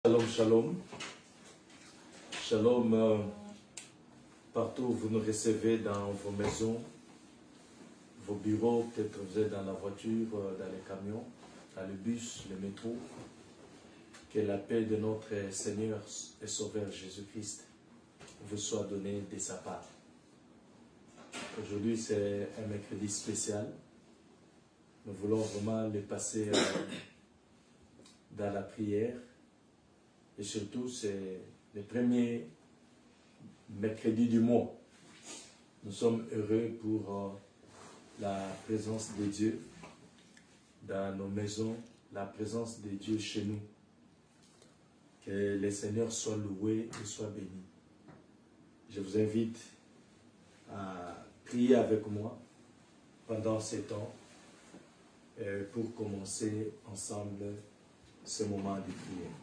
Shalom, shalom. Shalom partout où vous nous recevez dans vos maisons, vos bureaux, peut-être vous êtes dans la voiture, dans les camions, dans le bus, le métro. Que la paix de notre Seigneur et Sauveur Jésus-Christ vous soit donnée de sa part. Aujourd'hui, c'est un mercredi spécial. Nous voulons vraiment le passer dans la prière. Et surtout, c'est le premier mercredi du mois. Nous sommes heureux pour la présence de Dieu dans nos maisons, la présence de Dieu chez nous. Que le Seigneur soit loué et soit béni. Je vous invite à prier avec moi pendant ces temps pour commencer ensemble ce moment de prière.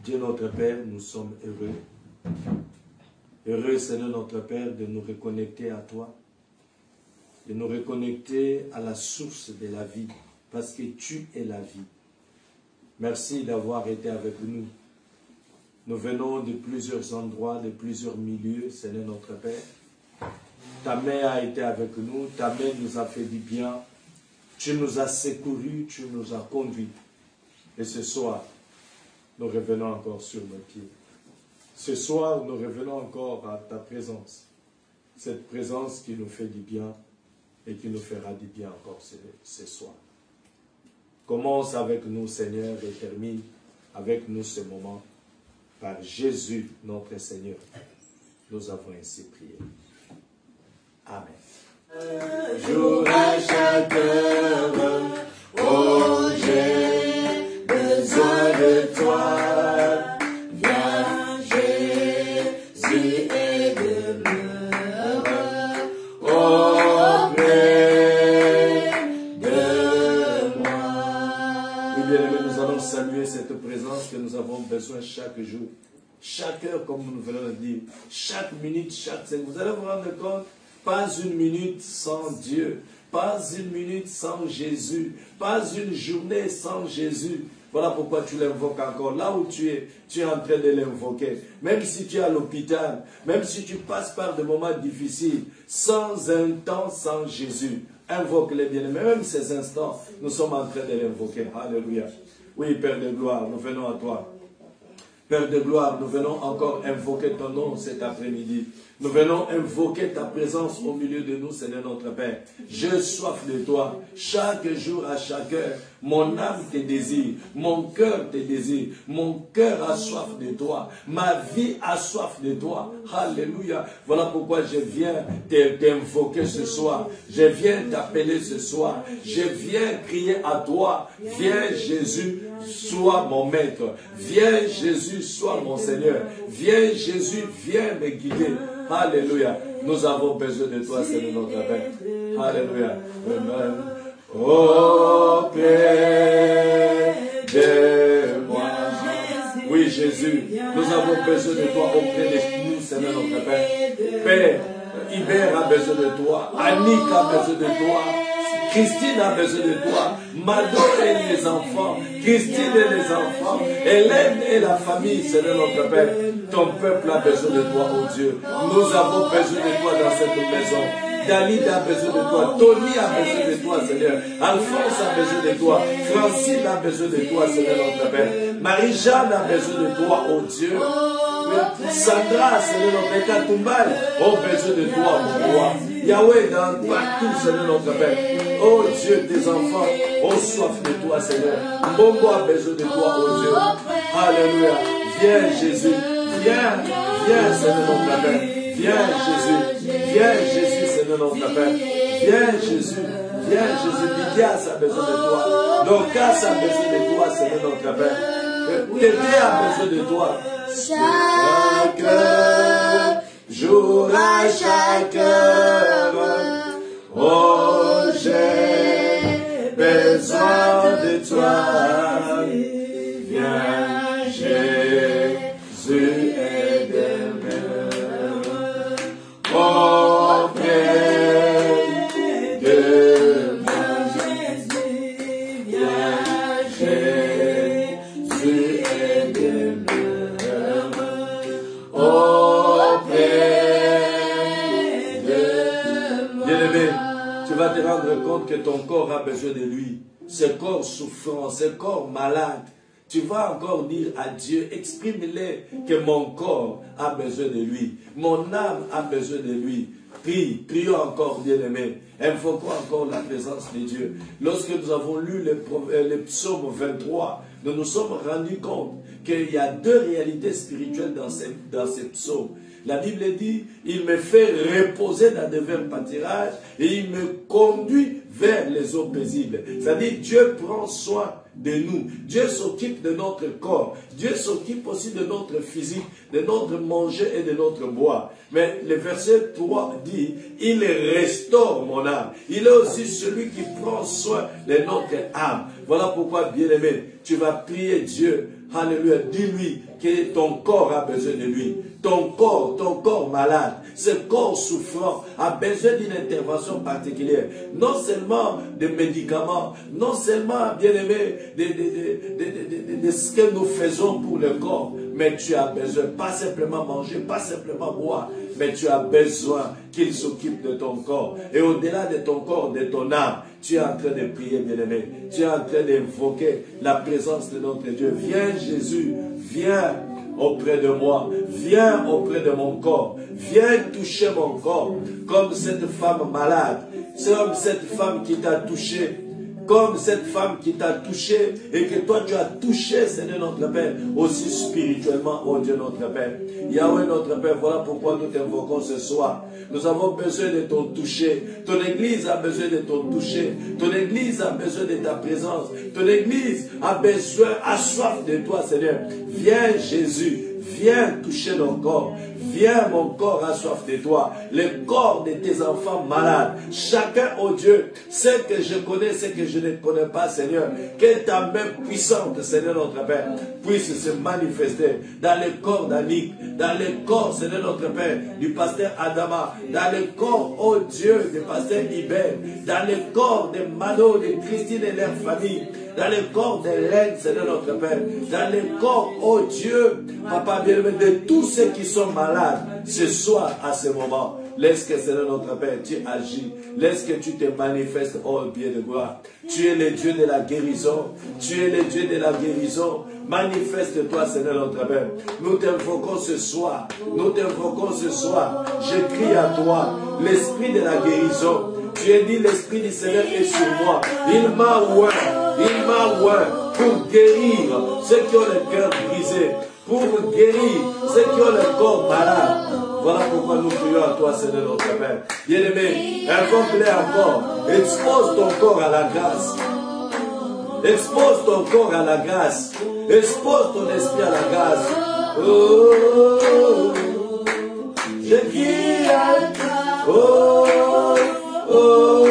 Dieu notre Père, nous sommes heureux. Heureux, Seigneur notre Père, de nous reconnecter à toi, de nous reconnecter à la source de la vie, parce que tu es la vie. Merci d'avoir été avec nous. Nous venons de plusieurs endroits, de plusieurs milieux, Seigneur notre Père. Ta main a été avec nous, ta main nous a fait du bien. Tu nous as secourus, tu nous as conduits. Et ce soir, nous revenons encore sur nos pieds. Ce soir, nous revenons encore à ta présence. Cette présence qui nous fait du bien et qui nous fera du bien encore ce soir. Commence avec nous, Seigneur, et termine avec nous ce moment. Par Jésus, notre Seigneur, nous avons ainsi prié. Amen. Jour à chaque heure, oh j'ai besoin de toi, viens Jésus et demeure auprès de moi. Oui, bien-aimés, nous allons saluer cette présence que nous avons besoin chaque jour, chaque heure, comme nous venons de dire, chaque minute, chaque seconde. Vous allez vous rendre compte, pas une minute sans Dieu, pas une minute sans Jésus, pas une journée sans Jésus. Voilà pourquoi tu l'invoques encore. Là où tu es en train de l'invoquer. Même si tu es à l'hôpital, même si tu passes par des moments difficiles, sans un temps sans Jésus, invoque les bien-aimés. Même ces instants, nous sommes en train de l'invoquer. Alléluia. Oui, Père de gloire, nous venons à toi. Père de gloire, nous venons encore invoquer ton nom cet après-midi. Nous venons invoquer ta présence au milieu de nous, Seigneur notre Père. J'ai soif de toi. Chaque jour, à chaque heure, mon âme te désire. Mon cœur te désire. Mon cœur a soif de toi. Ma vie a soif de toi. Alléluia. Voilà pourquoi je viens t'invoquer ce soir. Je viens t'appeler ce soir. Je viens crier à toi. Viens Jésus, sois mon maître. Viens Jésus, sois mon Seigneur. Viens Jésus, viens me guider. Alléluia. Nous avons besoin de toi, Seigneur notre Père. Alléluia. Amen. Auprès de moi. Oui, Jésus, nous avons besoin de toi auprès de nous, Seigneur notre Père. Père, Hubert a besoin de toi. Annick a besoin de toi. Christine a besoin de toi. Mado et les enfants. Christine et les enfants. Hélène et la famille, Seigneur notre Père. Ton peuple a besoin de toi, oh Dieu. Nous avons besoin de toi dans cette maison. David a besoin de toi. Tony a besoin de toi, Seigneur. Alphonse a besoin de toi. Francine a besoin de toi, Seigneur notre Père. Marie-Jeanne a besoin de toi, oh Dieu. Sandra, Seigneur notre Père. Katumbal, oh besoin de toi, mon roi. Yahweh, dans partout, Seigneur notre Père. Oh Dieu, tes enfants ont soif de toi, Seigneur. Mbongo a besoin de toi, oh Dieu. Alléluia. Viens, Jésus. Viens, viens, Seigneur notre Père. Viens, Jésus. Viens, Jésus, Seigneur notre Père. Viens, Jésus. Viens, Jésus. Lydias a besoin de toi. Dorcas a besoin de toi, Seigneur notre Père. Tété a besoin de toi. Chaque jour à chaque heure, oh j'ai besoin de toi. Viens Jésus et demeure auprès de moi. Viens Jésus ton corps a besoin de lui, ce corps souffrant, ce corps malade, tu vas encore dire à Dieu, exprime-le que mon corps a besoin de lui, mon âme a besoin de lui. Prie, prions encore, bien-aimés. Invoquons encore la présence de Dieu. Lorsque nous avons lu le psaume 23, nous nous sommes rendus compte qu'il y a deux réalités spirituelles dans ces psaumes. La Bible dit, il me fait reposer dans de verts pâtirages et il me conduit vers les eaux paisibles. C'est-à-dire, Dieu prend soin de nous. Dieu s'occupe de notre corps. Dieu s'occupe aussi de notre physique, de notre manger et de notre boire. Mais le verset 3 dit, il restaure mon âme. Il est aussi celui qui prend soin de notre âme. Voilà pourquoi, bien-aimé, tu vas prier Dieu. Alléluia, dis-lui que ton corps a besoin de lui. Ton corps malade, ce corps souffrant a besoin d'une intervention particulière. Non seulement de médicaments, non seulement, bien-aimé, de ce que nous faisons pour le corps, mais tu as besoin, pas simplement manger, pas simplement boire, mais tu as besoin qu'il s'occupe de ton corps. Et au-delà de ton corps, de ton âme, tu es en train de prier, bien-aimé. Tu es en train d'invoquer la présence de notre Dieu. Viens Jésus, viens auprès de moi, viens auprès de mon corps, viens toucher mon corps, comme cette femme malade, comme cette femme qui t'a touché, comme cette femme qui t'a touché et que toi tu as touché, Seigneur notre Père, aussi spirituellement, oh Dieu notre Père. Yahweh notre Père, voilà pourquoi nous t'invoquons ce soir. Nous avons besoin de ton toucher. Ton église a besoin de ton toucher. Ton église a besoin de ta présence. Ton église a besoin, a soif de toi, Seigneur. Viens Jésus, viens toucher nos corps. Viens, mon corps a soif de toi. Le corps de tes enfants malades. Chacun, oh Dieu, ce que je connais, ce que je ne connais pas, Seigneur. Que ta main puissante, Seigneur notre Père, puisse se manifester dans le corps d'Annick, dans le corps, Seigneur notre Père, du pasteur Adama, dans le corps, oh Dieu, du pasteur Iber, dans le corps de Mano, de Christine et leur famille, dans le corps de l'Aide, Seigneur notre Père, dans le corps, oh Dieu, Papa bien-aimé, de tous ceux qui sont malades, ce soir, à ce moment, laisse que, Seigneur notre Père, tu agis, laisse que tu te manifestes, oh bien de gloire. Tu es le Dieu de la guérison, tu es le Dieu de la guérison. Manifeste-toi, Seigneur notre Père. Nous t'invoquons ce soir, nous t'invoquons ce soir. Je crie à toi, l'esprit de la guérison. Tu as dit, l'esprit du Seigneur est sur moi. Il m'a oint pour guérir ceux qui ont le cœur brisé, pour guérir ceux qui ont le corps malade. Voilà pourquoi nous prions à toi, Seigneur notre Père. Bien-aimé, invoque-les encore. Expose ton corps à la grâce. Expose ton corps à la grâce. Expose ton esprit à la grâce. Oh, je crie à toi. Oh, oh, oh.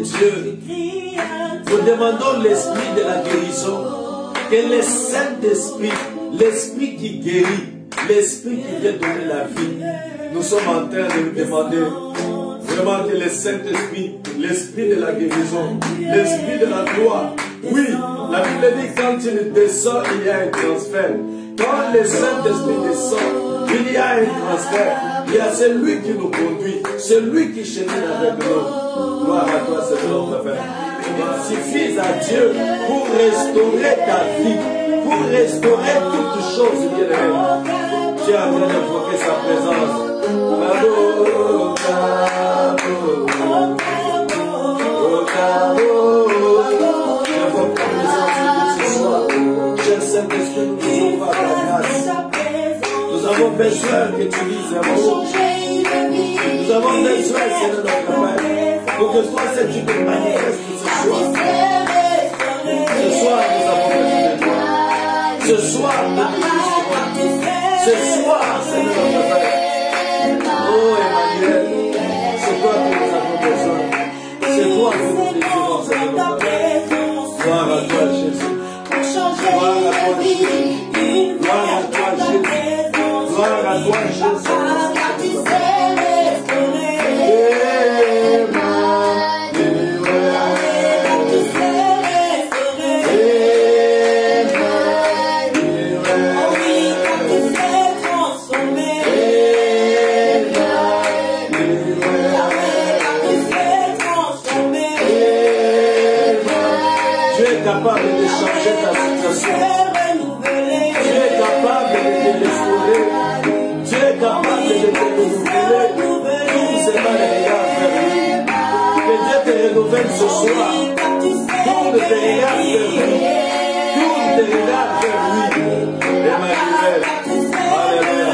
Dieu, nous demandons l'esprit de la guérison, que le Saint-Esprit, l'esprit qui guérit, l'esprit qui vient donner la vie, nous sommes en train de demander vraiment que le Saint-Esprit, l'esprit de la guérison, l'esprit de la gloire, oui, la Bible dit quand il descend, il y a un transfert. Quand le Saint-Esprit descend, il y a un transfert. Il y a celui qui nous conduit, celui qui chemine avec nous. Gloire à toi, Seigneur notre Père. Suffise à Dieu pour restaurer ta vie, pour restaurer toutes choses bien-aimées. Tu as bien invoqué sa présence. J'invoque ta présence ce soir. Cher Saint-Esprit, nous envoie ta grâce. Nous avons besoin que tu dises un mot. Nous avons besoin, Seigneur notre Père, pour que toi, Seigneur, tu te manifestes ce soir. Ce soir, nous avons besoin de toi. Ce soir, nous avons besoin de toi. Ce soir, Seigneur notre Père. Oh, Emmanuel, c'est toi que nous avons C'est toi que nous désirons, Seigneur. Gloire à toi, Jésus. Gloire à toi, Jésus. Gloire à toi, Jésus. Gloire à toi, Jésus. Capable de changer ta situation. Tu es capable de te restaurer. Tu es capable de te renouveler. Tout cela les regards vers lui. Que Dieu te renouvelle ce soir. Tourne tes regards vers lui. Tourne tes regards vers lui. Emmanuel. Alléluia.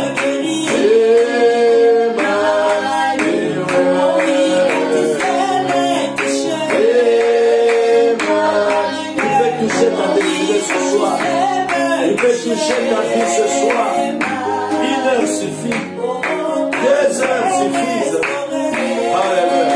Il peut toucher ta vie ce soir. 1 heure suffit. 2 heures suffisent. Alléluia.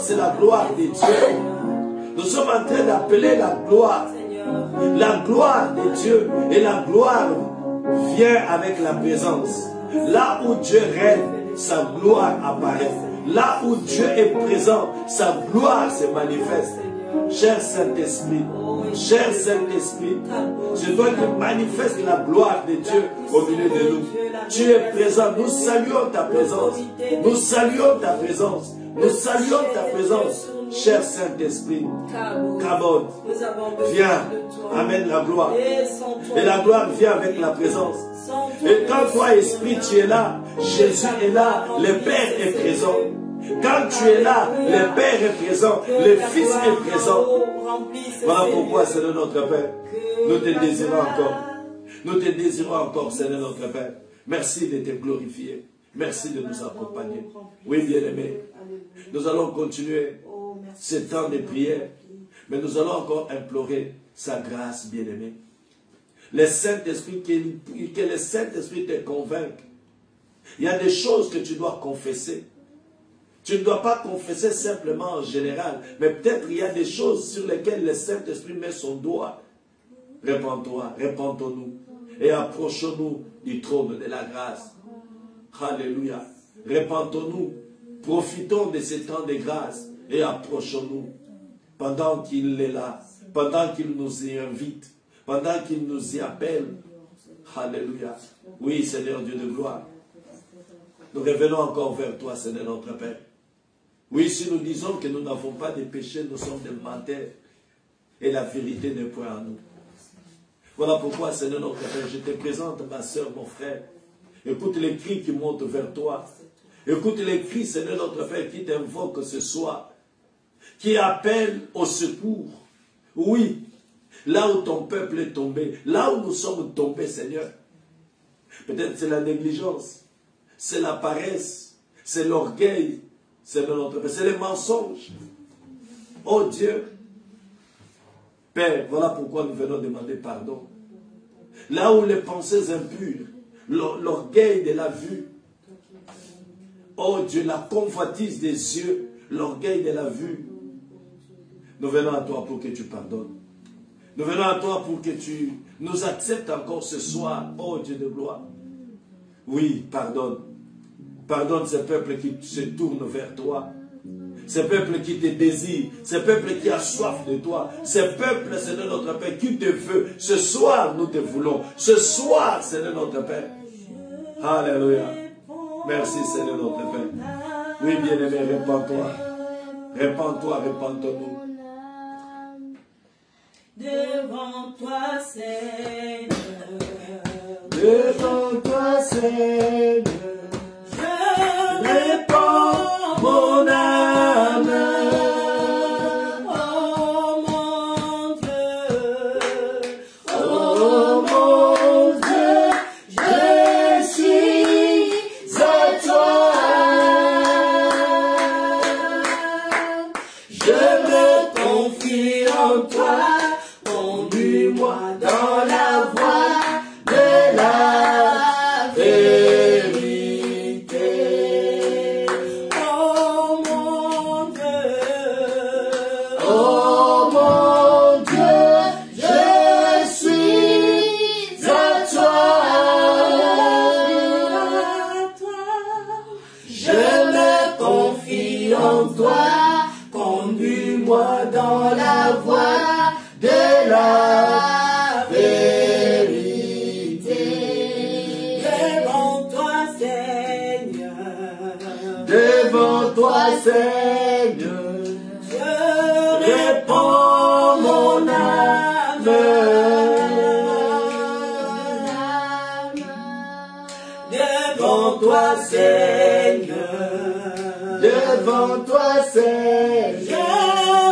C'est la gloire de Dieu. Nous sommes en train d'appeler la gloire. La gloire de Dieu. Et la gloire vient avec la présence. Là où Dieu règne, sa gloire apparaît. Là où Dieu est présent, sa gloire se manifeste. Cher Saint-Esprit, je dois que manifeste la gloire de Dieu au milieu de nous. Tu es présent, nous saluons ta présence. Nous saluons ta présence. Nous saluons ta présence, cher Saint-Esprit. Kabod, viens, amène la gloire. Et la gloire vient avec la présence. Et quand toi, Esprit, tu es là, Jésus est là, le Père est présent. Quand tu es là, le Père est présent, le Fils est présent. Voilà pourquoi, Seigneur notre Père, nous te désirons encore. Nous te désirons encore, Seigneur notre Père. Merci de te glorifier. Merci de nous accompagner. Oui, bien-aimés, nous allons continuer ce temps de prière, mais nous allons encore implorer sa grâce, bien-aimé. Le Saint-Esprit, que le Saint-Esprit te convainque. Il y a des choses que tu dois confesser. Tu ne dois pas confesser simplement en général, mais peut-être il y a des choses sur lesquelles le Saint-Esprit met son doigt. Répands-toi, répandons-nous et approchons-nous du trône de la grâce. Alléluia. Répandons-nous, profitons de ces temps de grâce et approchons-nous pendant qu'il est là, pendant qu'il nous y invite, pendant qu'il nous y appelle. Alléluia. Oui, Seigneur Dieu de gloire. Nous revenons encore vers toi, Seigneur notre Père. Oui, si nous disons que nous n'avons pas de péché, nous sommes des menteurs. Et la vérité n'est point en nous. Voilà pourquoi, Seigneur notre Père, je te présente ma soeur, mon frère. Écoute les cris qui montent vers toi. Écoute les cris, Seigneur notre Père, qui t'invoquent ce soir. Qui appellent au secours. Oui, là où ton peuple est tombé, là où nous sommes tombés, Seigneur. Peut-être c'est la négligence, c'est la paresse, c'est l'orgueil, c'est les mensonges. Oh Dieu, Père, voilà pourquoi nous venons demander pardon. Là où les pensées impures, l'orgueil de la vue, oh Dieu, la convoitise des yeux, l'orgueil de la vue, nous venons à toi pour que tu pardonnes. Nous venons à toi pour que tu nous acceptes encore ce soir, oh Dieu de gloire. Oui, pardonne. Pardonne ce peuple qui se tourne vers toi. Ce peuple qui te désire. Ce peuple qui a soif de toi. Ce peuple, Seigneur notre Père, qui te veut. Ce soir, nous te voulons. Ce soir, Seigneur notre Père. Alléluia. Merci, Seigneur notre Père. Oui, bien-aimé, répands-toi. Répands-toi, répands-nous. Devant toi, Seigneur. Devant toi, Seigneur. Je répands mon âme. Oh mon Dieu. Oh mon Dieu, je suis à toi. Je me confie en toi. Conduis-moi dans la voie de la vérité. Oh mon Dieu. Oh mon Dieu, je suis à toi. Je me confie en toi. Conduis-moi dans la voie de la vérité. Devant toi, Seigneur. Devant toi, Seigneur, je répands mon âme. Devant toi, Seigneur, devant toi, Seigneur, je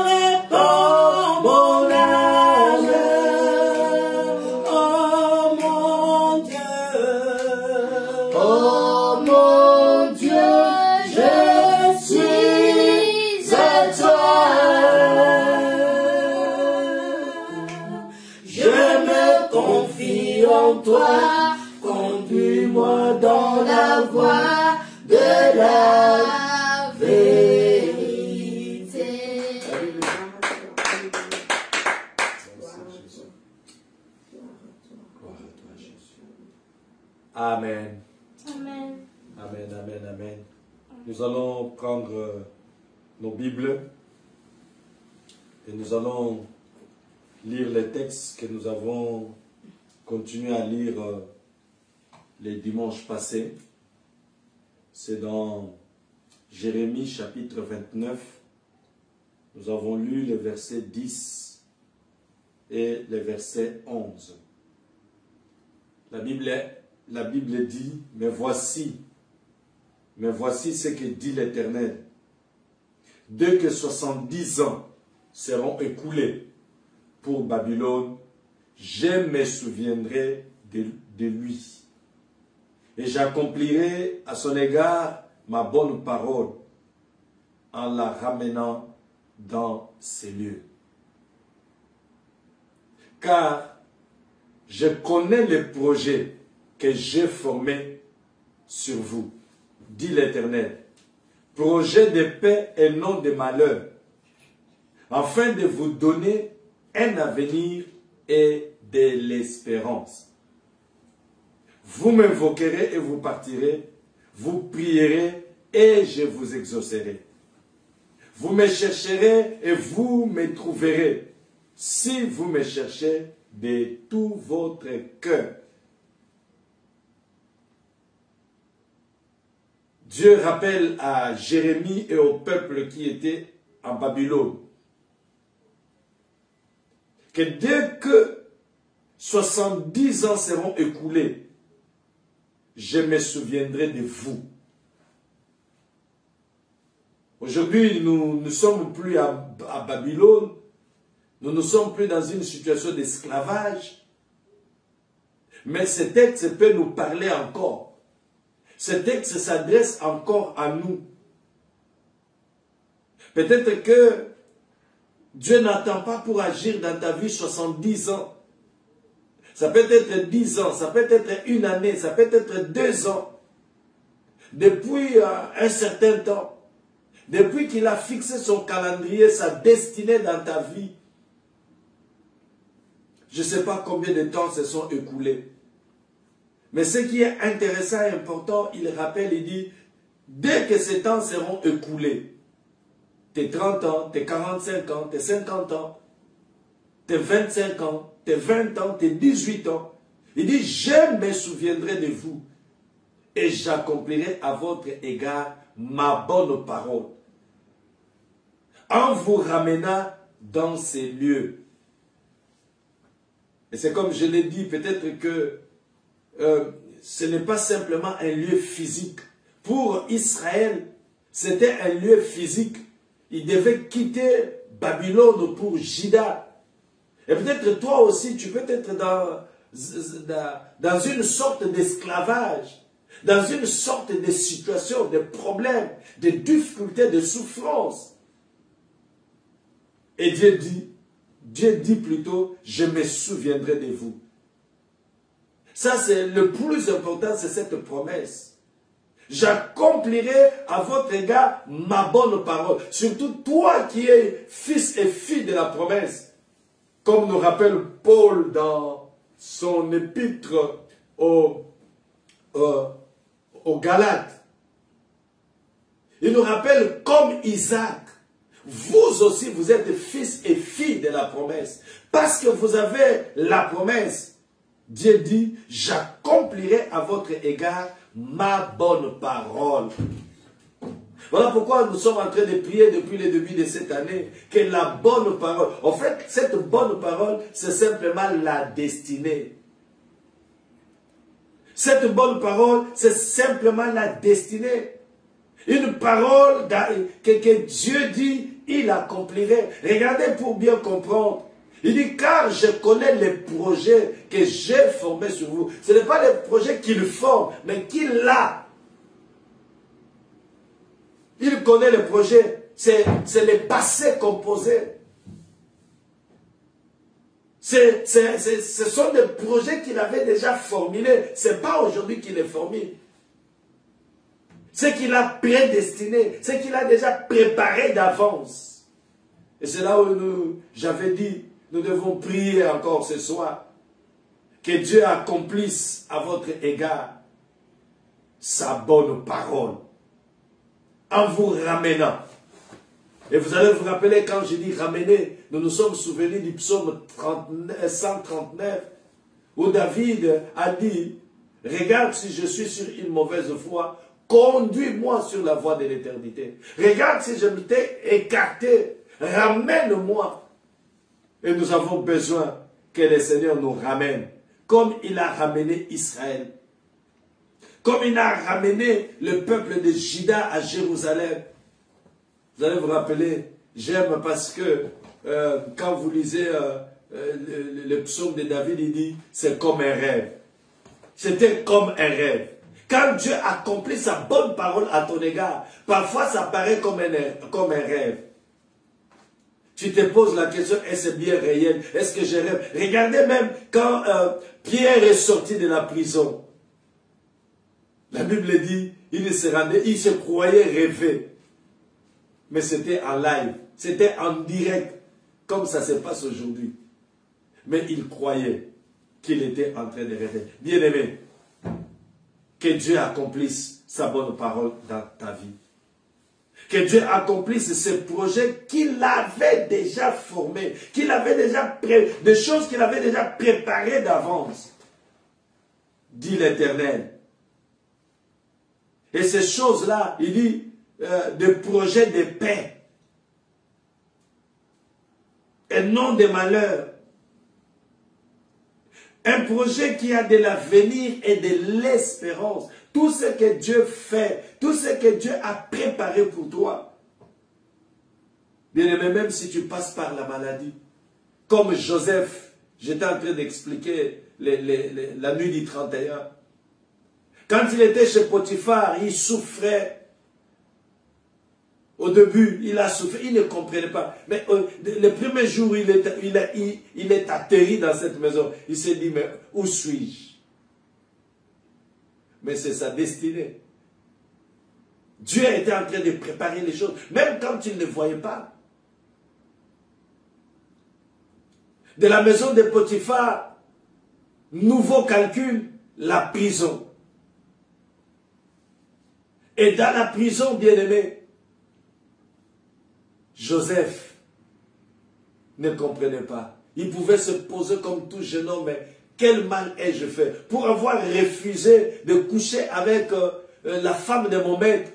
répands mon âme. Oh mon Dieu. Oh mon Dieu, je suis à toi. Je me confie en toi. Conduis-moi dans la voie de la vérité. Gloire à toi, Jésus. Amen. Amen. Amen, amen, amen. Nous allons prendre nos Bibles et nous allons lire les textes que nous avons continué à lire les dimanches passés. C'est dans Jérémie chapitre 29. Nous avons lu les versets 10 et les versets 11. La Bible dit, mais voici ce que dit l'Éternel. Dès que 70 ans seront écoulés pour Babylone, je me souviendrai de lui. Et j'accomplirai à son égard ma bonne parole en la ramenant dans ces lieux. Car je connais les projets que j'ai formés sur vous, dit l'Éternel. Projets de paix et non de malheur, afin de vous donner un avenir et de l'espérance. Vous m'invoquerez et vous partirez, vous prierez et je vous exaucerai. Vous me chercherez et vous me trouverez, si vous me cherchez de tout votre cœur. Dieu rappelle à Jérémie et au peuple qui était en Babylone que dès que 70 ans seront écoulés, je me souviendrai de vous. Aujourd'hui, nous ne sommes plus à Babylone, nous ne sommes plus dans une situation d'esclavage, mais ce texte peut nous parler encore. Ce texte s'adresse encore à nous. Peut-être que Dieu n'attend pas pour agir dans ta vie 70 ans. Ça peut être 10 ans, ça peut être une année, ça peut être 2 ans. Depuis un certain temps, depuis qu'il a fixé son calendrier, sa destinée dans ta vie, je ne sais pas combien de temps se sont écoulés. Mais ce qui est intéressant et important, il rappelle, il dit, dès que ces temps seront écoulés, tes 30 ans, tes 45 ans, tes 50 ans, tes 25 ans, tes 20 ans, tes 18 ans, il dit, je me souviendrai de vous et j'accomplirai à votre égard ma bonne parole en vous ramenant dans ces lieux. Et c'est comme je l'ai dit, peut-être que ce n'est pas simplement un lieu physique. Pour Israël, c'était un lieu physique. Il devait quitter Babylone pour Juda. Et peut-être toi aussi, tu peux être dans une sorte d'esclavage, dans une sorte de situation, de problème, de difficulté, de souffrance. Et Dieu dit plutôt, je me souviendrai de vous. Ça, c'est le plus important, c'est cette promesse. J'accomplirai à votre égard ma bonne parole. Surtout toi qui es fils et fille de la promesse. Comme nous rappelle Paul dans son épître aux Galates. Il nous rappelle comme Isaac. Vous aussi, vous êtes fils et filles de la promesse. Parce que vous avez la promesse. Dieu dit, j'accomplirai à votre égard ma bonne parole. Voilà pourquoi nous sommes en train de prier depuis le début de cette année, que la bonne parole, en fait, cette bonne parole, c'est simplement la destinée. Cette bonne parole, c'est simplement la destinée. Une parole que Dieu dit, il accomplirait. Regardez pour bien comprendre. Il dit, car je connais les projets que j'ai formés sur vous. Ce n'est pas les projets qu'il forme, mais qu'il a. Il connaît les projets. C'est les passés composés. Ce sont des projets qu'il avait déjà formulés. Ce n'est pas aujourd'hui qu'il les formule. C'est qu'il a prédestiné, c'est qu'il a déjà préparé d'avance. Et c'est là où j'avais dit, nous devons prier encore ce soir, que Dieu accomplisse à votre égard sa bonne parole, en vous ramenant. Et vous allez vous rappeler, quand je dis ramener, nous nous sommes souvenus du psaume 139, où David a dit, regarde si je suis sur une mauvaise voie, conduis-moi sur la voie de l'éternité. Regarde si je m'étais écarté, ramène-moi. Et nous avons besoin que le Seigneur nous ramène, comme il a ramené Israël. Comme il a ramené le peuple de Juda à Jérusalem. Vous allez vous rappeler, j'aime parce que quand vous lisez le psaume de David, il dit, c'est comme un rêve. C'était comme un rêve. Quand Dieu accomplit sa bonne parole à ton égard, parfois ça paraît comme un rêve. Tu te poses la question, est-ce bien réel? Est-ce que je rêve? Regardez même quand Pierre est sorti de la prison. La Bible dit, il se croyait rêver. Mais c'était en live, c'était en direct, comme ça se passe aujourd'hui. Mais il croyait qu'il était en train de rêver. Bien-aimé, que Dieu accomplisse sa bonne parole dans ta vie. Que Dieu accomplisse ce projet qu'il avait déjà formé, des choses qu'il avait déjà préparées d'avance. Dit l'Éternel. Et ces choses-là, il dit, des projets de paix. Et non de malheur. Un projet qui a de l'avenir et de l'espérance. Tout ce que Dieu fait, tout ce que Dieu a préparé pour toi. Bien-aimé, même si tu passes par la maladie, comme Joseph, j'étais en train d'expliquer la nuit du 31. Quand il était chez Potiphar, il souffrait. Au début, il a souffert, il ne comprenait pas. Mais le premier jour, il est atterri dans cette maison. Il s'est dit, mais où suis-je? Mais c'est sa destinée. Dieu était en train de préparer les choses, même quand il ne voyait pas. De la maison de Potiphar, nouveau calcul, la prison. Et dans la prison, bien-aimé, Joseph ne comprenait pas. Il pouvait se poser comme tout jeune homme, mais quel mal ai-je fait pour avoir refusé de coucher avec la femme de mon maître?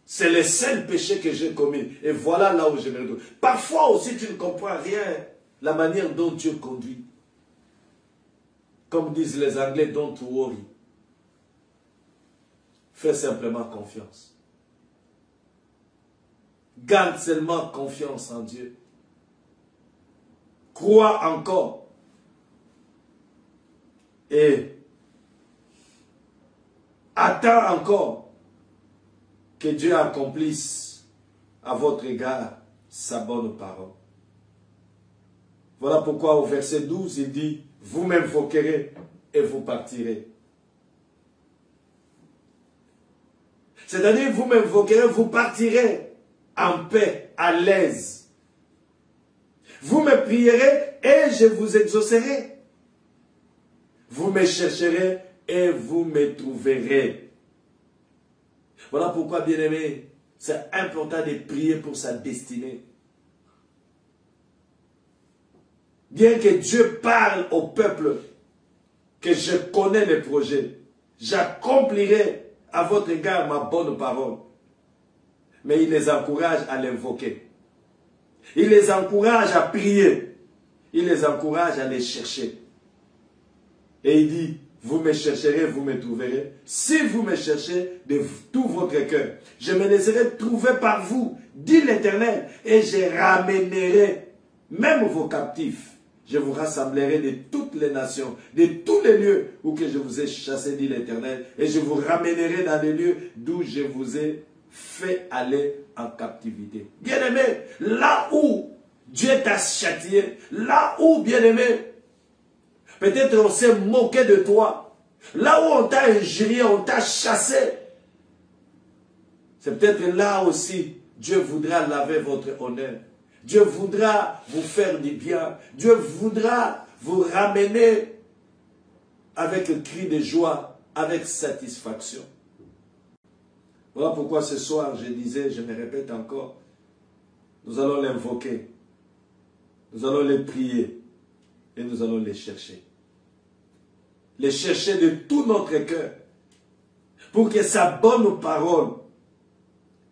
C'est le seul péché que j'ai commis. Et voilà là où je me retrouve. Parfois aussi, tu ne comprends rien, la manière dont Dieu conduit. Comme disent les Anglais, don't worry. Fais simplement confiance. Garde seulement confiance en Dieu. Crois encore. Et attends encore que Dieu accomplisse à votre égard sa bonne parole. Voilà pourquoi au verset 12, il dit, vous m'invoquerez et vous partirez. C'est-à-dire, vous m'invoquerez, vous partirez en paix, à l'aise. Vous me prierez et je vous exaucerai. Vous me chercherez et vous me trouverez. Voilà pourquoi, bien-aimé, c'est important de prier pour sa destinée. Bien que Dieu parle au peuple, que je connais les projets, j'accomplirai à votre égard ma bonne parole. Mais il les encourage à l'invoquer. Il les encourage à prier. Il les encourage à les chercher. Et il dit, vous me chercherez, vous me trouverez. Si vous me cherchez de tout votre cœur, je me laisserai trouver par vous, dit l'Éternel, et je ramènerai même vos captifs. Je vous rassemblerai de toutes les nations, de tous les lieux où que je vous ai chassés, dit l'Éternel, et je vous ramènerai dans les lieux d'où je vous ai fait aller en captivité. Bien-aimé, là où Dieu t'a châtié, là où, bien-aimé, peut-être on s'est moqué de toi, là où on t'a injurié, on t'a chassé, c'est peut-être là aussi Dieu voudra laver votre honneur. Dieu voudra vous faire du bien. Dieu voudra vous ramener avec un cri de joie, avec satisfaction. Voilà pourquoi ce soir, je disais, je me répète encore, nous allons l'invoquer, nous allons les prier et nous allons les chercher. Les chercher de tout notre cœur pour que sa bonne parole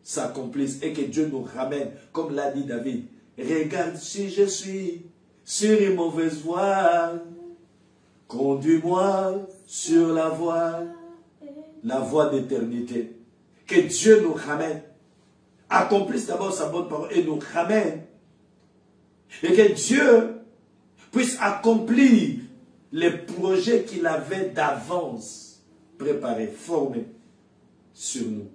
s'accomplisse et que Dieu nous ramène, comme l'a dit David. Regarde si je suis sur une mauvaise voie, conduis-moi sur la voie d'éternité. Que Dieu nous ramène, accomplisse d'abord sa bonne parole et nous ramène. Et que Dieu puisse accomplir les projets qu'il avait d'avance préparés, formés sur nous.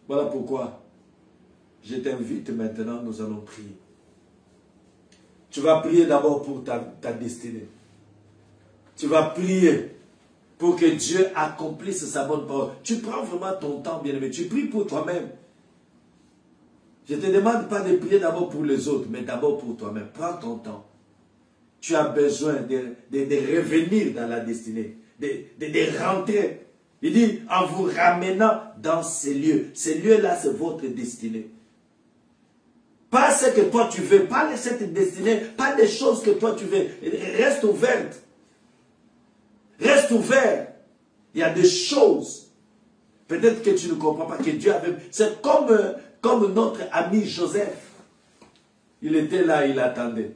Voilà pourquoi je t'invite maintenant, nous allons prier. Tu vas prier d'abord pour ta destinée. Tu vas prier pour que Dieu accomplisse sa bonne parole. Tu prends vraiment ton temps, bien-aimé. Tu pries pour toi-même. Je ne te demande pas de prier d'abord pour les autres, mais d'abord pour toi-même. Prends ton temps. Tu as besoin de revenir dans la destinée, de rentrer. Il dit, en vous ramenant dans ces lieux. Ces lieux-là, c'est votre destinée. Pas ce que toi tu veux, pas cette destinée, pas des choses que toi tu veux. Reste ouverte. Reste ouvert. Il y a des choses. Peut-être que tu ne comprends pas que Dieu avait... C'est comme notre ami Joseph. Il était là, il attendait.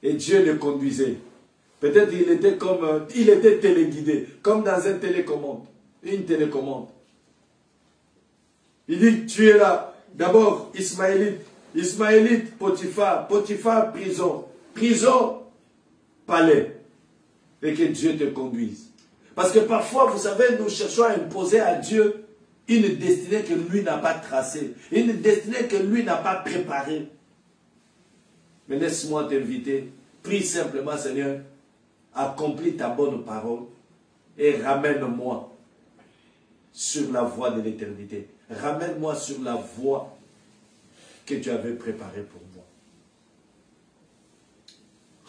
Et Dieu le conduisait. Peut-être il était téléguidé, comme dans une télécommande. Une télécommande. Il dit, tu es là. D'abord, Ismaélite, Potiphar, prison. Prison, palais. Et que Dieu te conduise. Parce que parfois, vous savez, nous cherchons à imposer à Dieu une destinée que lui n'a pas tracée. Une destinée que lui n'a pas préparée. Mais laisse-moi t'inviter. Prie simplement, Seigneur, accomplis ta bonne parole et ramène-moi sur la voie de l'éternité. Ramène-moi sur la voie que tu avais préparée pour moi.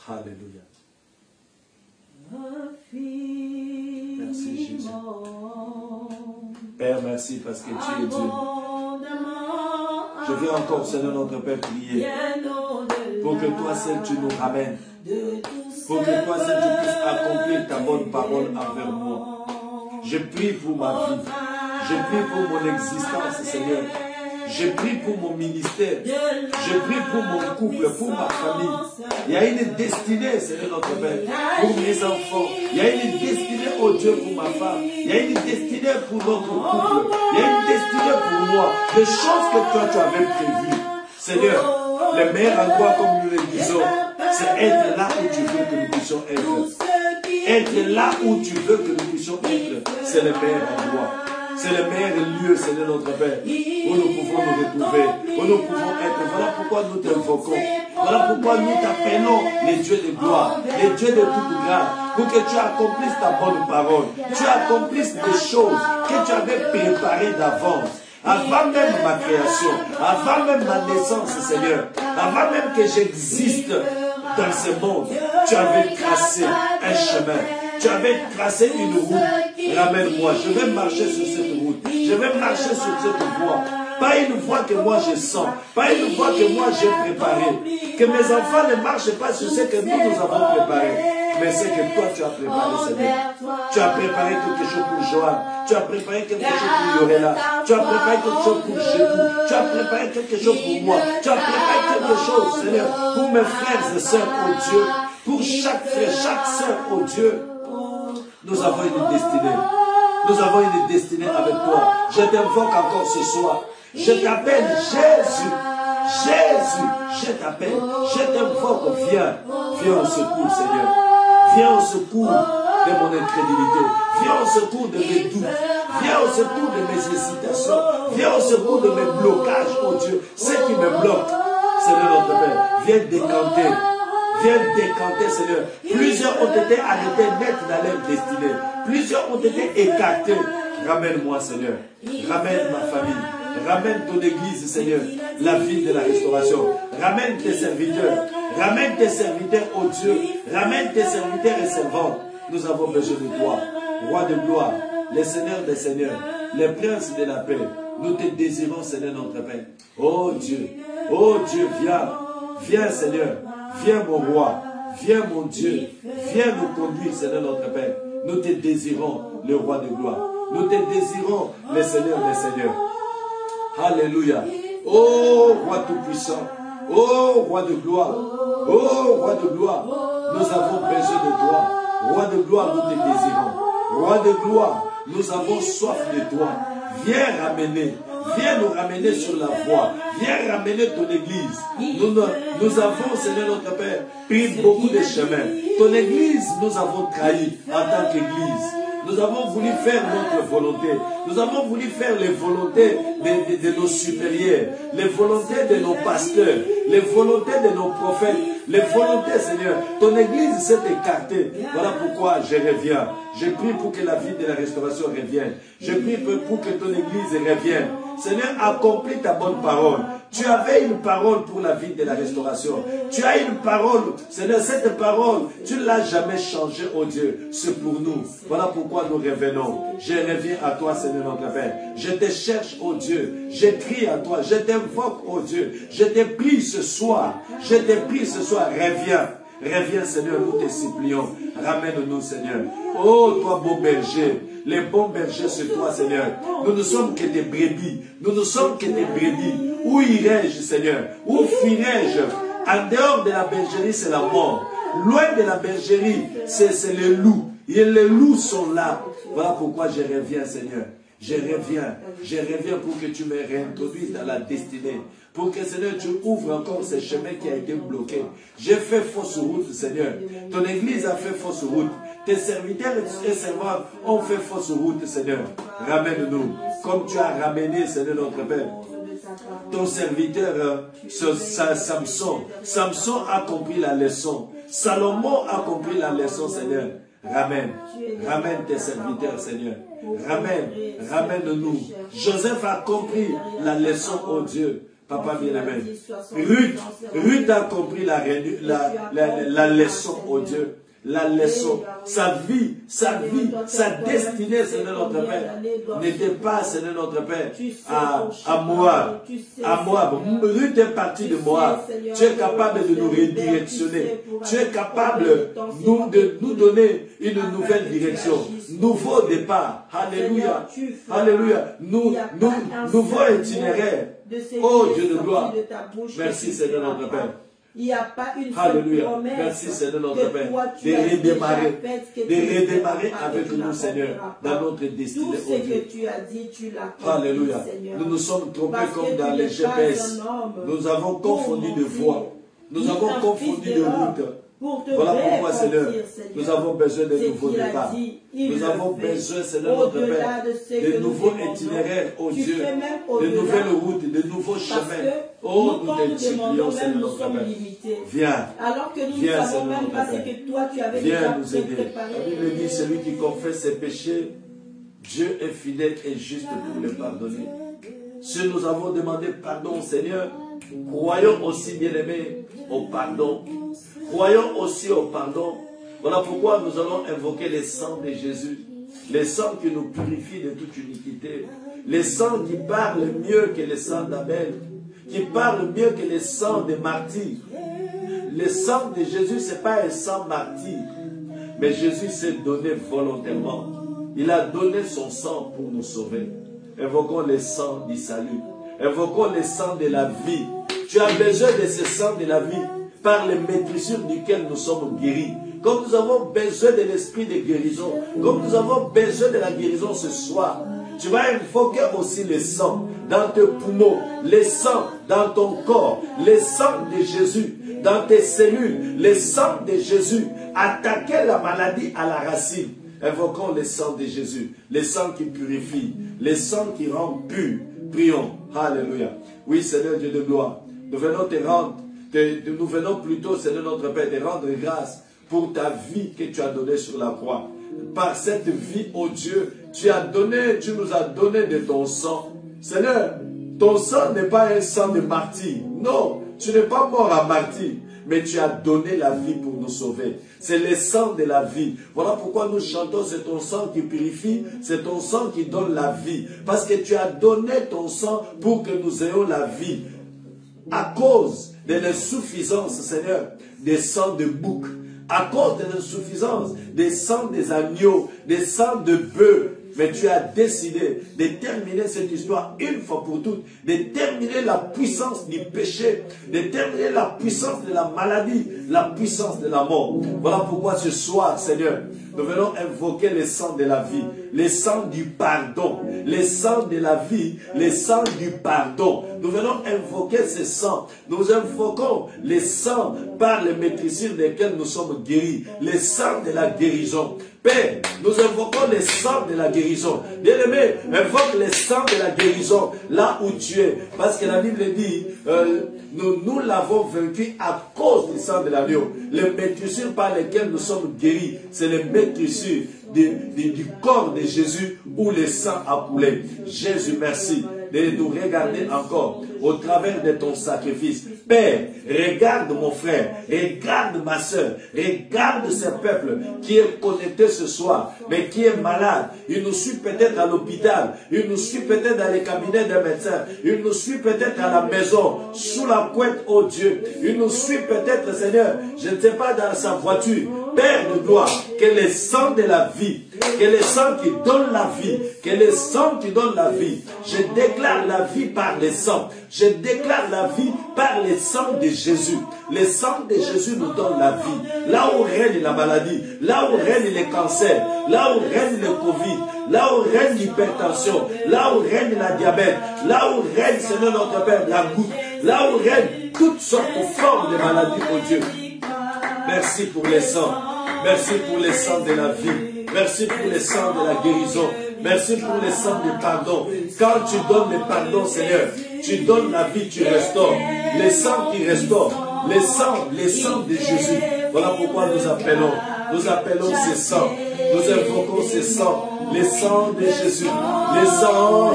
Alléluia. Merci Jésus. Père, merci parce que tu es Dieu. Je viens encore, Seigneur notre Père, prier pour que toi seul tu nous ramènes. Pour que toi seul tu puisses accomplir ta bonne parole envers moi. Je prie pour ma vie. Je prie pour mon existence, Seigneur. Je prie pour mon ministère. Je prie pour mon couple, pour ma famille. Il y a une destinée, Seigneur notre Père, pour mes enfants. Il y a une destinée, oh Dieu, pour ma femme. Il y a une destinée pour notre couple. Il y a une destinée pour moi. Des choses que toi tu avais prévues. Seigneur, le meilleur endroit, comme nous le disons, c'est être là où tu veux que nous puissions être. Être là où tu veux que nous puissions être, c'est le meilleur endroit. C'est le meilleur lieu, Seigneur notre Père, où nous pouvons nous retrouver, où nous pouvons être. Voilà pourquoi nous t'invoquons. Voilà pourquoi nous t'appelons les dieux de gloire, les dieux de toute grâce, pour que tu accomplisses ta bonne parole. Tu accomplisses des choses que tu avais préparées d'avance. Avant même ma création, avant même ma naissance, Seigneur, avant même que j'existe dans ce monde, tu avais tracé un chemin. Tu avais tracé une route. Ramène-moi. Je vais marcher sur cette route. Je vais marcher sur cette voie. Pas une voie que moi je sens. Pas une voie que moi j'ai préparée. Que mes enfants ne marchent pas sur ce que nous avons préparé. Mais c'est que toi tu as préparé, Seigneur. Tu as préparé quelque chose pour Joanne. Tu as préparé quelque chose pour Yorella. Tu as préparé quelque chose pour Jésus. Tu as préparé quelque chose pour moi. Tu as préparé quelque chose, Seigneur, pour mes frères et sœurs, oh Dieu. Pour chaque frère, chaque sœur, oh Dieu. Nous avons une destinée. Nous avons une destinée avec toi. Je t'invoque encore ce soir. Je t'appelle Jésus. Jésus, je t'appelle. Je t'invoque. Viens. Viens au secours, Seigneur. Viens au secours de mon incrédulité. Viens au secours de mes doutes. Viens au secours de mes hésitations. Viens au secours de mes blocages, oh Dieu. Ce qui me bloque, Seigneur notre Père. Viens décanter. Viens décanter, Seigneur. Plusieurs ont été arrêtés net dans leur destinée. Plusieurs ont été écartés. Ramène-moi, Seigneur. Ramène ma famille. Ramène ton église, Seigneur. La vie de la restauration. Ramène tes serviteurs. Ramène tes serviteurs, oh Dieu. Ramène tes serviteurs et servantes. Nous avons besoin de toi. Roi de gloire. Les seigneurs des seigneurs. Les princes de la paix. Nous te désirons, Seigneur, notre Père. Oh Dieu. Oh Dieu, viens. Viens, Seigneur. Viens mon roi, viens mon Dieu, viens nous conduire, Seigneur notre Père. Nous te désirons, le roi de gloire. Nous te désirons, le Seigneur des seigneurs. Alléluia. Oh roi tout-puissant, oh roi de gloire, oh roi de gloire, nous avons besoin de toi. Roi de gloire, nous te désirons. Roi de gloire, nous avons soif de toi. Viens ramener. Viens nous ramener sur la voie. Viens ramener ton église. Nous avons, Seigneur notre Père, pris beaucoup de chemins. Ton église, nous avons trahi en tant qu'église. Nous avons voulu faire notre volonté. Nous avons voulu faire les volontés de nos supérieurs, les volontés de nos pasteurs, les volontés de nos prophètes, les volontés, Seigneur. Ton église s'est écartée. Voilà pourquoi je reviens. Je prie pour que la vie de la restauration revienne. Je prie pour que ton église revienne. Seigneur, accomplis ta bonne parole. Tu avais une parole pour la vie de la restauration. Tu as une parole. Seigneur, cette parole, tu ne l'as jamais changée, oh Dieu. C'est pour nous. Voilà pourquoi nous revenons. Je reviens à toi, Seigneur notre Père. Je te cherche, oh Dieu. Je crie à toi. Je t'invoque, oh Dieu. Je te prie ce soir. Je te prie ce soir. Reviens. Reviens, Seigneur, nous te supplions. Ramène-nous, Seigneur. Oh, toi, beau berger. Les bons bergers, c'est toi, Seigneur. Nous ne sommes que des brebis. Nous ne sommes que des brebis. Où irai-je, Seigneur? Où fuirai-je? En dehors de la bergerie, c'est la mort. Loin de la bergerie, c'est les loups. Et les loups sont là. Voilà pourquoi je reviens, Seigneur. Je reviens pour que tu me réintroduises dans la destinée. Pour que, Seigneur, tu ouvres encore ce chemin qui a été bloqué. J'ai fait fausse route, Seigneur. Ton église a fait fausse route. Tes serviteurs et servantes ont fait fausse route, Seigneur. Ramène-nous, comme tu as ramené, Seigneur, notre Père. Ton serviteur, Samson. Samson a compris la leçon. Salomon a compris la leçon, Seigneur. Ramène tes serviteurs, Seigneur. Ramène-nous. Joseph a compris la leçon, oh Dieu. Papa bien-aimé. Ruth a compris la leçon, oh Dieu. la leçon. Sa vie, sa destinée, Seigneur notre Père, n'était pas, Seigneur notre Père, à Moab. À Moab. Ruth est partie de Moab. Tu es capable de nous redirectionner. Tu es capable de nous donner une nouvelle direction. Nouveau départ. Alléluia. Alléluia. Nouveau itinéraire. Oh Dieu de gloire. Merci Seigneur notre Père. Il n'y a pas une Alléluia. promesse. Merci Seigneur notre que Père. toi, De redémarrer avec nous Seigneur dans notre destinée. Tout ce que tu as dit, tu l'as compris, Alléluia. Seigneur. Nous nous sommes trompés Parce comme que dans tu les n'es pas GPS. un homme Nous avons confondu de voie. Nous ni avons un confondu fils de de l'homme. route. Pour te Voilà pourquoi, Seigneur, repentir, nous avons besoin de nouveaux qu'il a départs. dit, il Nous le avons fait. besoin, Seigneur notre Au-delà Père, de ce que de nous nouveaux demandons. itinéraires, oh Tu Dieu, fais même de au-delà. nouvelles routes, de nouveaux Parce chemins. que Oh, nous, nous quand te nous supplions, demandons, Seigneur même nous notre sommes Père. limités. Viens. Alors que nous ne Viens, savons Seigneur même notre pas ce Père. que toi tu avais Viens déjà nous aider. préparé. La Bible dit, celui qui confesse ses péchés, Dieu est fidèle et juste pour les pardonner. Si nous avons demandé pardon, Seigneur, croyons aussi, bien-aimés, au pardon. Croyons aussi au pardon. Voilà pourquoi nous allons invoquer les sangs de Jésus. Les sangs qui nous purifient de toute iniquité. Les sangs qui parlent mieux que les sangs d'Abel. Qui parlent mieux que les sangs des martyrs. Le sang de Jésus, ce n'est pas un sang martyr. Mais Jésus s'est donné volontairement. Il a donné son sang pour nous sauver. Invoquons le sang du salut. Invoquons le sang de la vie. Tu as besoin de ce sang de la vie par les maîtrisures duquel nous sommes guéris. Comme nous avons besoin de l'esprit de guérison, comme nous avons besoin de la guérison ce soir, tu vas invoquer aussi le sang dans tes poumons, le sang dans ton corps, le sang de Jésus dans tes cellules, le sang de Jésus. Attaquer la maladie à la racine. Invoquons le sang de Jésus, le sang qui purifie, le sang qui rend pur. Prions. Alléluia. Oui, Seigneur Dieu de gloire, nous venons te rendre, nous venons plutôt, Seigneur notre Père, te rendre grâce pour ta vie que tu as donnée sur la croix. Par cette vie, oh Dieu, tu nous as donné de ton sang. Seigneur, ton sang n'est pas un sang de martyr. Non, tu n'es pas mort à martyr, mais tu as donné la vie pour nous sauver. C'est le sang de la vie. Voilà pourquoi nous chantons, c'est ton sang qui purifie, c'est ton sang qui donne la vie. Parce que tu as donné ton sang pour que nous ayons la vie. À cause de l'insuffisance, Seigneur, des sangs de bouc, à cause de l'insuffisance des sangs des agneaux, des sangs de bœufs, mais tu as décidé de terminer cette histoire une fois pour toutes, de terminer la puissance du péché, de terminer la puissance de la maladie, la puissance de la mort. Voilà pourquoi ce soir, Seigneur, nous venons invoquer le sang de la vie, le sang du pardon, le sang de la vie, le sang du pardon. Nous venons invoquer ce sang. Nous invoquons le sang par les maîtrisures desquelles nous sommes guéris, le sang de la guérison. Père, nous invoquons le sang de la guérison. Bien-aimé, invoque le sang de la guérison là où tu es. Parce que la Bible dit, nous l'avons vaincu à cause du sang de l'agneau. Les maîtrisures par lesquelles nous sommes guéris, c'est les maîtrisures du corps de Jésus où le sang a coulé. Jésus, merci de nous regarder encore au travers de ton sacrifice. Père, regarde mon frère, regarde ma soeur, regarde ce peuple qui est connecté ce soir, mais qui est malade. Il nous suit peut-être à l'hôpital, il nous suit peut-être dans les cabinets des médecins, il nous suit peut-être à la maison, sous la couette, oh Dieu. Il nous suit peut-être, Seigneur, je ne sais pas, dans sa voiture. Père de gloire, que le sang de la vie, que le sang qui donne la vie, que le sang qui donne la vie, je déclare la vie par le sang. Je déclare la vie par le sang de Jésus. Le sang de Jésus nous donne la vie. Là où règne la maladie, là où règne le cancer, là où règne le Covid, là où règne l'hypertension, là où règne la diabète, là où règne, Seigneur notre Père, la goutte, là où règne toutes sortes de formes de maladies, oh Dieu. Merci pour le sang. Merci pour le sang de la vie. Merci pour le sang de la guérison. Merci pour le sang du pardon. Quand tu donnes le pardon, Seigneur, tu donnes la vie, tu restaures. Le sang qui restaure. Le sang de Jésus. Voilà pourquoi nous appelons ce sang. Nous invoquons ce sang. Le sang de Jésus. Le sang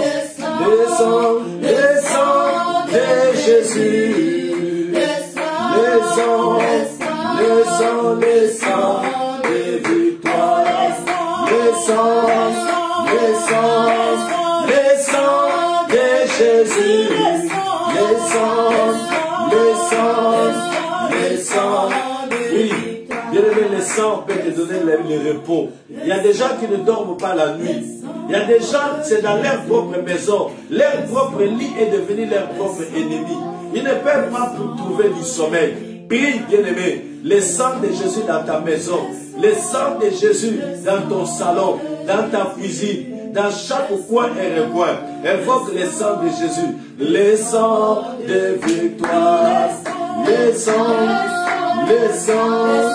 de Jésus. Le sang Jésus, le sang, le sang, le sang. Oui, bien aimé, le sang peut te donner le repos. Il y a des gens qui ne dorment pas la nuit. Il y a des gens, c'est dans leur propre maison. Leur propre lit est devenu leur propre ennemi. Ils ne peuvent pas trouver du sommeil. Prie, bien-aimé, le sang de Jésus dans ta maison, le sang de Jésus dans ton salon, dans ta cuisine, dans chaque coin et recoin. Invoque le sang de Jésus, le sang de victoire, le sang, le sang,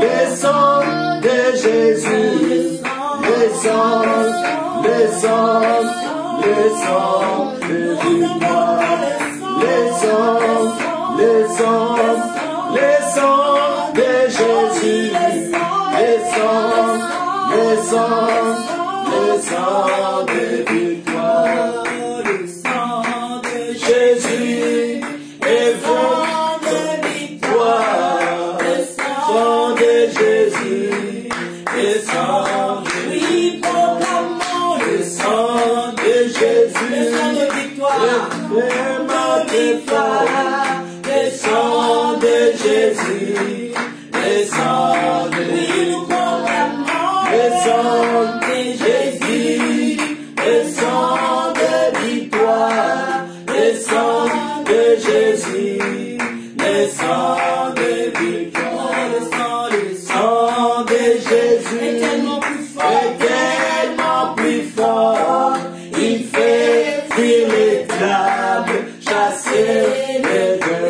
le sang de Jésus, le sang, le sang, le sang de victoire, le sang, le sang, le sang de Jésus, le sang, le sang, le sang de victoire, le sang de Jésus est fort de victoire, le sang de Jésus, le sang de victoire, le sang de Jésus, le sang de victoire, le sang de Jésus, le sang de victoire, le sang de Jésus, le sang de victoire, le sang de Jésus, le sang de victoire, le sang de Jésus est tellement plus fort, il fait fuir les diables, chasser les démons.